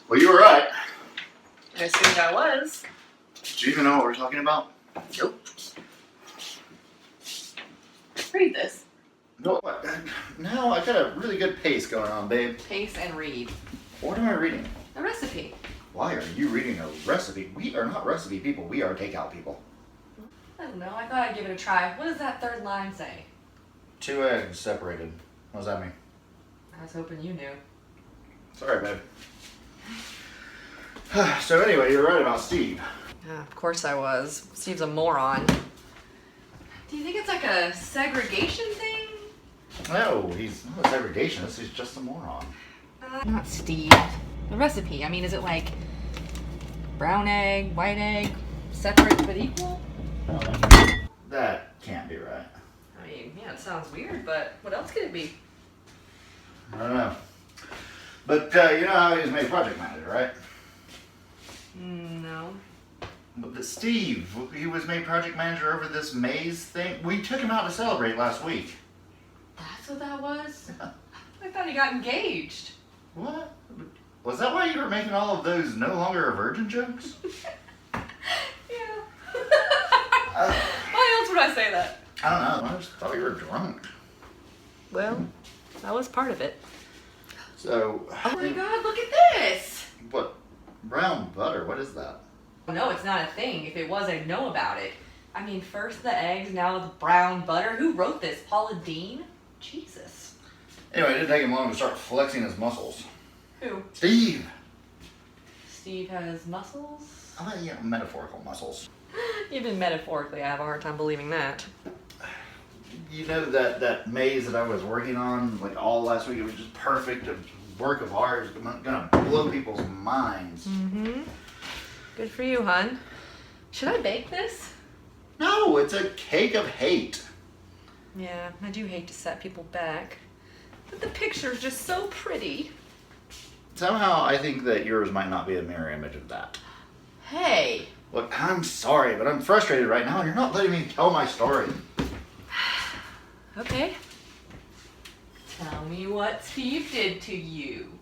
Well, you were right. I assumed I was. Do you even know what we're talking about? Nope. Read this. No, now I got a really good pace going on, babe. Pace and read. What am I reading? A recipe. Why are you reading a recipe? We are not recipe people. We are takeout people. I don't know. I thought I'd give it a try. What does that third line say? 2 eggs separated. What does that mean? I was hoping you knew. Sorry, babe. So anyway, you're right about Steve. Yeah, of course I was. Steve's a moron. Do you think it's like a segregation thing? No, he's not a segregationist. He's just a moron. Not Steve. The recipe. I mean, is it like brown egg, white egg, separate but equal? That can't be right. I mean, yeah, it sounds weird, but what else could it be? I don't know. But you know how he was made project manager, right? No. But Steve, he was made project manager over this maze thing. We took him out to celebrate last week. That's what that was? I thought he got engaged. What? Was that why you were making all of those no longer a virgin jokes? Yeah. Why else would I say that? I don't know. I just thought you were drunk. Well, that was part of it. So. Oh my god, look at this! What? Brown butter? What is that? No, it's not a thing. If it was, I'd know about it. I mean, first the eggs, now the brown butter. Who wrote this? Paula Deen? Jesus. Anyway, it didn't take him long to start flexing his muscles. Who? Steve! Steve has muscles? I mean, yeah, metaphorical muscles. Even metaphorically, I have a hard time believing that. You know that maze that I was working on, like all last week, it was just perfect, a work of art. It was gonna blow people's minds. Mm-hmm. Good for you, hon. Should I bake this? No, it's a cake of hate. Yeah, I do hate to set people back. But the picture's just so pretty. Somehow I think that yours might not be a mirror image of that. Hey. Look, I'm sorry, but I'm frustrated right now and you're not letting me tell my story. Okay. Tell me what Steve did to you.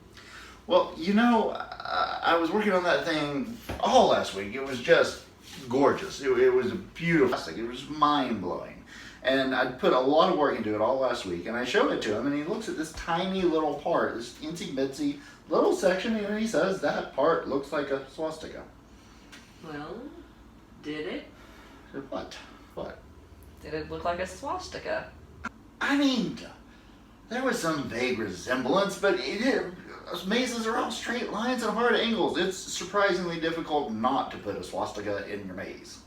Well, you know, I was working on that thing all last week. It was just gorgeous. It was beautiful. It was mind-blowing. And I put a lot of work into it all last week, and I showed it to him, and he looks at this tiny little part, this itsy-bitsy little section, and he says, that part looks like a swastika. Well, did it? What? What? Did it look like a swastika? I mean, there was some vague resemblance, but mazes are all straight lines and hard angles. It's surprisingly difficult not to put a swastika in your maze.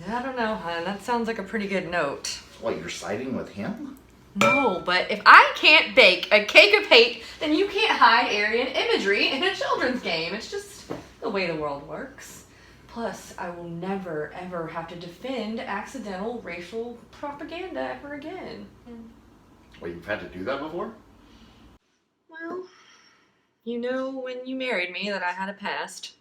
I don't know, hon. That sounds like a pretty good note. What, you're siding with him? No, but if I can't bake a cake of hate, then you can't hide Aryan imagery in a children's game. It's just the way the world works. Plus, I will never, ever have to defend accidental racial propaganda ever again. Well, you've had to do that before? Well, you know when you married me that I had a past.